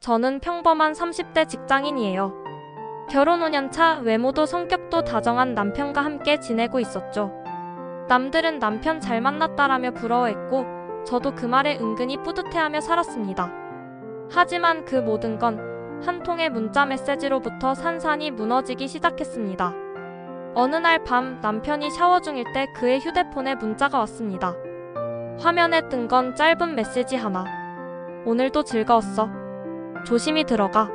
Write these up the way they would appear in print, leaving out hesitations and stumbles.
저는 평범한 30대 직장인이에요. 결혼 5년 차, 외모도 성격도 다정한 남편과 함께 지내고 있었죠. 남들은 남편 잘 만났다라며 부러워했고 저도 그 말에 은근히 뿌듯해하며 살았습니다. 하지만 그 모든 건 한 통의 문자 메시지로부터 산산이 무너지기 시작했습니다. 어느 날 밤 남편이 샤워 중일 때 그의 휴대폰에 문자가 왔습니다. 화면에 뜬 건 짧은 메시지 하나. 오늘도 즐거웠어. 조심히 들어가.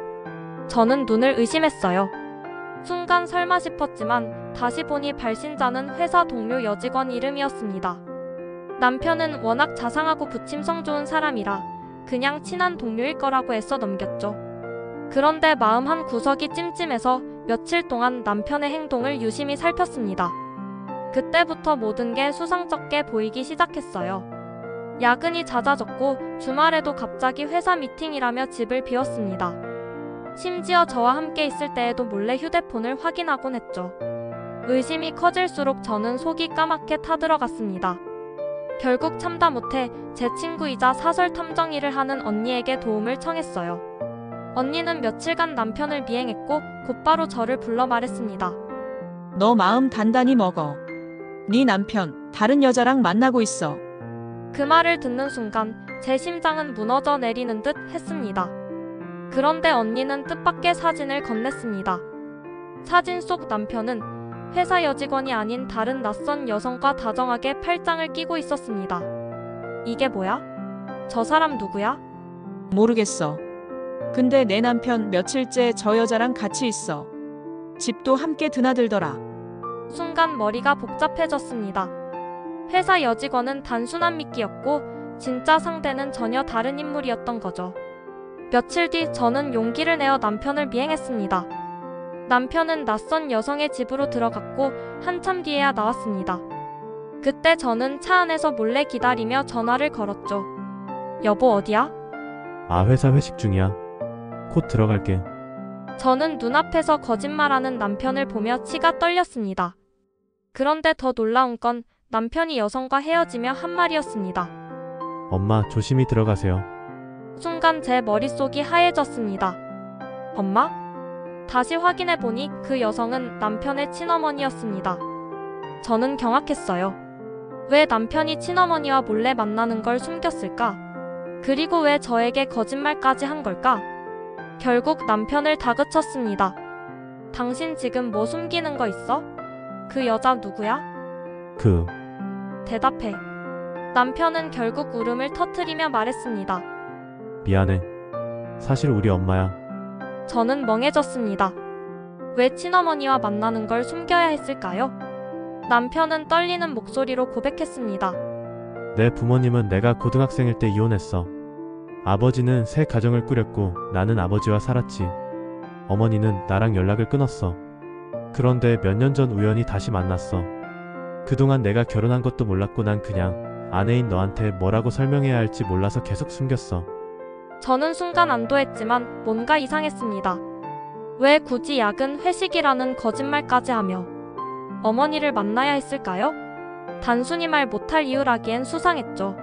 저는 눈을 의심했어요. 순간 설마 싶었지만 다시 보니 발신자는 회사 동료 여직원 이름이었습니다. 남편은 워낙 자상하고 부침성 좋은 사람이라 그냥 친한 동료일 거라고 애써 넘겼죠. 그런데 마음 한 구석이 찜찜해서 며칠 동안 남편의 행동을 유심히 살폈습니다. 그때부터 모든 게 수상쩍게 보이기 시작했어요. 야근이 잦아졌고 주말에도 갑자기 회사 미팅이라며 집을 비웠습니다. 심지어 저와 함께 있을 때에도 몰래 휴대폰을 확인하곤 했죠. 의심이 커질수록 저는 속이 까맣게 타들어갔습니다. 결국 참다 못해 제 친구이자 사설 탐정 일을 하는 언니에게 도움을 청했어요. 언니는 며칠간 남편을 미행했고 곧바로 저를 불러 말했습니다. 너 마음 단단히 먹어. 네 남편 다른 여자랑 만나고 있어. 그 말을 듣는 순간 제 심장은 무너져 내리는 듯 했습니다. 그런데 언니는 뜻밖의 사진을 건넸습니다. 사진 속 남편은 회사 여직원이 아닌 다른 낯선 여성과 다정하게 팔짱을 끼고 있었습니다. 이게 뭐야? 저 사람 누구야? 모르겠어. 근데 내 남편 며칠째 저 여자랑 같이 있어. 집도 함께 드나들더라. 순간 머리가 복잡해졌습니다. 회사 여직원은 단순한 미끼였고 진짜 상대는 전혀 다른 인물이었던 거죠. 며칠 뒤 저는 용기를 내어 남편을 미행했습니다. 남편은 낯선 여성의 집으로 들어갔고 한참 뒤에야 나왔습니다. 그때 저는 차 안에서 몰래 기다리며 전화를 걸었죠. 여보 어디야? 아, 회사 회식 중이야. 곧 들어갈게. 저는 눈앞에서 거짓말하는 남편을 보며 치가 떨렸습니다. 그런데 더 놀라운 건 남편이 여성과 헤어지며 한 말이었습니다. 엄마, 조심히 들어가세요. 순간 제 머릿속이 하얘졌습니다. 엄마? 다시 확인해보니 그 여성은 남편의 친어머니였습니다. 저는 경악했어요. 왜 남편이 친어머니와 몰래 만나는 걸 숨겼을까? 그리고 왜 저에게 거짓말까지 한 걸까? 결국 남편을 다그쳤습니다. 당신 지금 뭐 숨기는 거 있어? 그 여자 누구야? 대답해. 남편은 결국 울음을 터뜨리며 말했습니다. 미안해. 사실 우리 엄마야. 저는 멍해졌습니다. 왜 친어머니와 만나는 걸 숨겨야 했을까요? 남편은 떨리는 목소리로 고백했습니다. 내 부모님은 내가 고등학생일 때 이혼했어. 아버지는 새 가정을 꾸렸고 나는 아버지와 살았지. 어머니는 나랑 연락을 끊었어. 그런데 몇 년 전 우연히 다시 만났어. 그동안 내가 결혼한 것도 몰랐고 난 그냥 아내인 너한테 뭐라고 설명해야 할지 몰라서 계속 숨겼어. 저는 순간 안도했지만 뭔가 이상했습니다. 왜 굳이 야근 회식이라는 거짓말까지 하며 어머니를 만나야 했을까요? 단순히 말 못할 이유라기엔 수상했죠.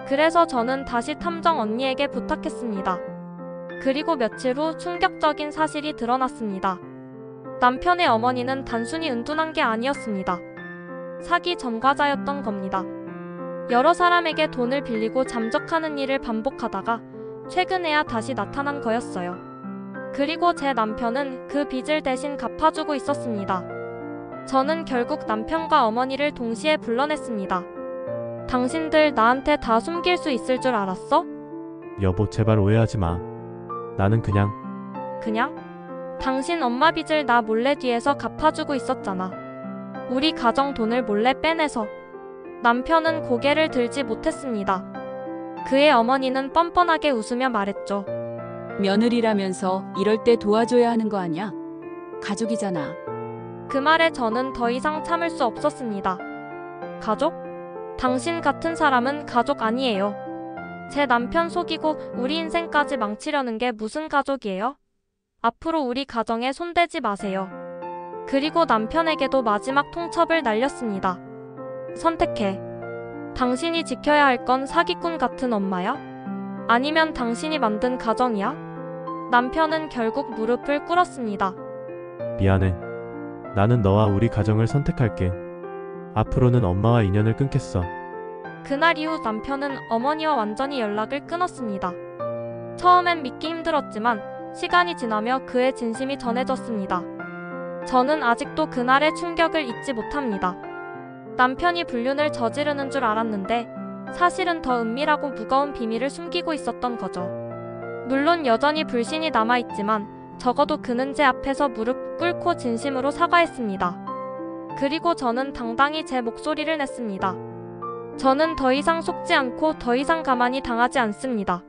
그래서 저는 다시 탐정 언니에게 부탁했습니다. 그리고 며칠 후 충격적인 사실이 드러났습니다. 남편의 어머니는 단순히 은둔한 게 아니었습니다. 사기 전과자였던 겁니다. 여러 사람에게 돈을 빌리고 잠적하는 일을 반복하다가 최근에야 다시 나타난 거였어요. 그리고 제 남편은 그 빚을 대신 갚아주고 있었습니다. 저는 결국 남편과 어머니를 동시에 불러냈습니다. 당신들 나한테 다 숨길 수 있을 줄 알았어? 여보, 제발 오해하지 마. 나는 그냥 당신 엄마 빚을 나 몰래 뒤에서 갚아주고 있었잖아. 우리 가정 돈을 몰래 빼내서. 남편은 고개를 들지 못했습니다. 그의 어머니는 뻔뻔하게 웃으며 말했죠. 며느리라면서 이럴 때 도와줘야 하는 거 아니야? 가족이잖아. 그 말에 저는 더 이상 참을 수 없었습니다. 가족? 당신 같은 사람은 가족 아니에요. 제 남편 속이고 우리 인생까지 망치려는 게 무슨 가족이에요? 앞으로 우리 가정에 손대지 마세요. 그리고 남편에게도 마지막 통첩을 날렸습니다. 선택해. 당신이 지켜야 할 건 사기꾼 같은 엄마야? 아니면 당신이 만든 가정이야? 남편은 결국 무릎을 꿇었습니다. 미안해. 나는 너와 우리 가정을 선택할게. 앞으로는 엄마와 인연을 끊겠어. 그날 이후 남편은 어머니와 완전히 연락을 끊었습니다. 처음엔 믿기 힘들었지만 시간이 지나며 그의 진심이 전해졌습니다. 저는 아직도 그날의 충격을 잊지 못합니다. 남편이 불륜을 저지르는 줄 알았는데 사실은 더 은밀하고 무거운 비밀을 숨기고 있었던 거죠. 물론 여전히 불신이 남아있지만 적어도 그는 제 앞에서 무릎 꿇고 진심으로 사과했습니다. 그리고 저는 당당히 제 목소리를 냈습니다. 저는 더 이상 속지 않고 더 이상 가만히 당하지 않습니다.